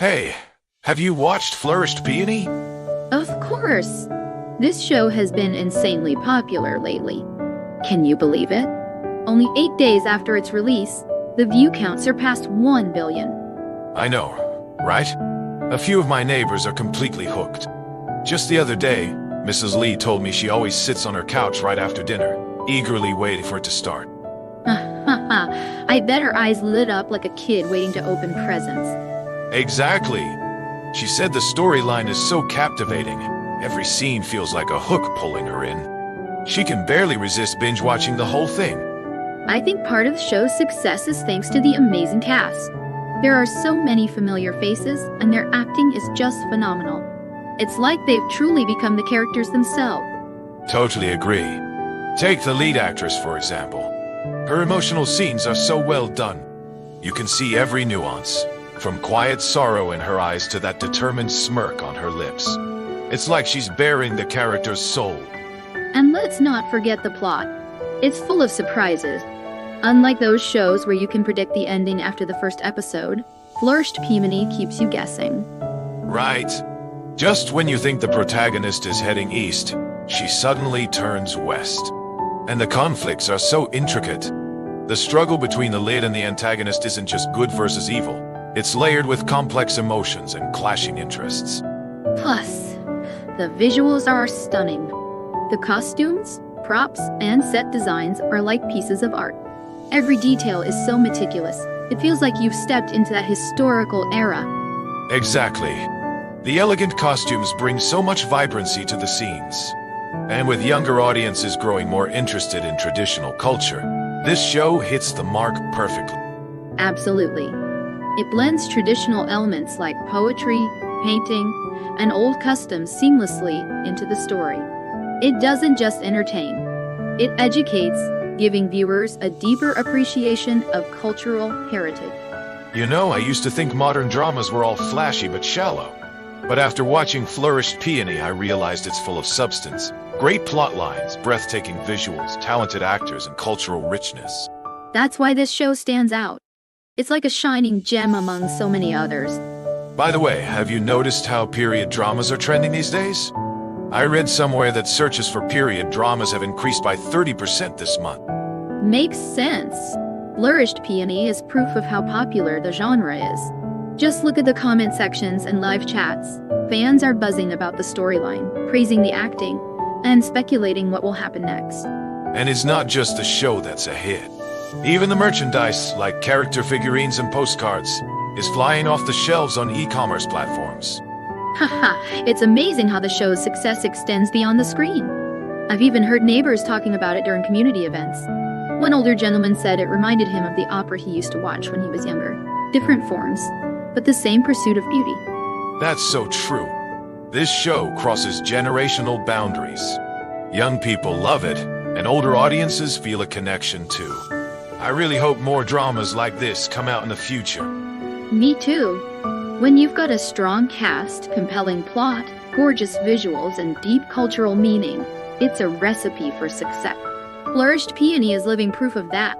Hey, have you watched Flourished Peony? Of course. This show has been insanely popular lately. Can you believe it? Only 8 days after its release, the view count surpassed 1 billion. I know, right? A few of my neighbors are completely hooked. Just the other day, Mrs. Lee told me she always sits on her couch right after dinner, eagerly waiting for it to start. I bet her eyes lit up like a kid waiting to open presents. Exactly. She said the storyline is so captivating. Every scene feels like a hook pulling her in. She can barely resist binge-watching the whole thing. I think part of the show's success is thanks to the amazing cast. There are so many familiar faces, and their acting is just phenomenal. It's like they've truly become the characters themselves. Totally agree. Take the lead actress, for example. Her emotional scenes are so well done. You can see every nuance, from quiet sorrow in her eyes to that determined smirk on her lips. It's like she's bearing the character's soul. And let's not forget the plot. It's full of surprises. Unlike those shows where you can predict the ending after the first episode, Flourished Peony keeps you guessing. Right. Just when you think the protagonist is heading east, she suddenly turns west. And the conflicts are so intricate. The struggle between the lead and the antagonist isn't just good versus evil. It's layered with complex emotions and clashing interests. Plus, the visuals are stunning. The costumes, props, and set designs are like pieces of art. Every detail is so meticulous. It feels like you've stepped into that historical era. Exactly. The elegant costumes bring so much vibrancy to the scenes. And with younger audiences growing more interested in traditional culture, this show hits the mark perfectly. Absolutely. It blends traditional elements like poetry, painting, and old customs seamlessly into the story. It doesn't just entertain. It educates, giving viewers a deeper appreciation of cultural heritage. You know, I used to think modern dramas were all flashy but shallow. But after watching Flourished Peony, I realized it's full of substance. Great plot lines, breathtaking visuals, talented actors, and cultural richness. That's why this show stands out. It's like a shining gem among so many others. By the way, have you noticed how period dramas are trending these days? I read somewhere that searches for period dramas have increased by 30% this month. Makes sense. Flourished Peony is proof of how popular the genre is. Just look at the comment sections and live chats. Fans are buzzing about the storyline, praising the acting, and speculating what will happen next. And it's not just the show that's a hit. Even the merchandise, like character figurines and postcards, is flying off the shelves on e-commerce platforms. Haha, it's amazing how the show's success extends beyond the screen. I've even heard neighbors talking about it during community events. One older gentleman said it reminded him of the opera he used to watch when he was younger. Different forms, but the same pursuit of beauty. That's so true. This show crosses generational boundaries. Young people love it, and older audiences feel a connection too. I really hope more dramas like this come out in the future. Me too. When you've got a strong cast, compelling plot, gorgeous visuals, and deep cultural meaning, it's a recipe for success. Flourished Peony is living proof of that.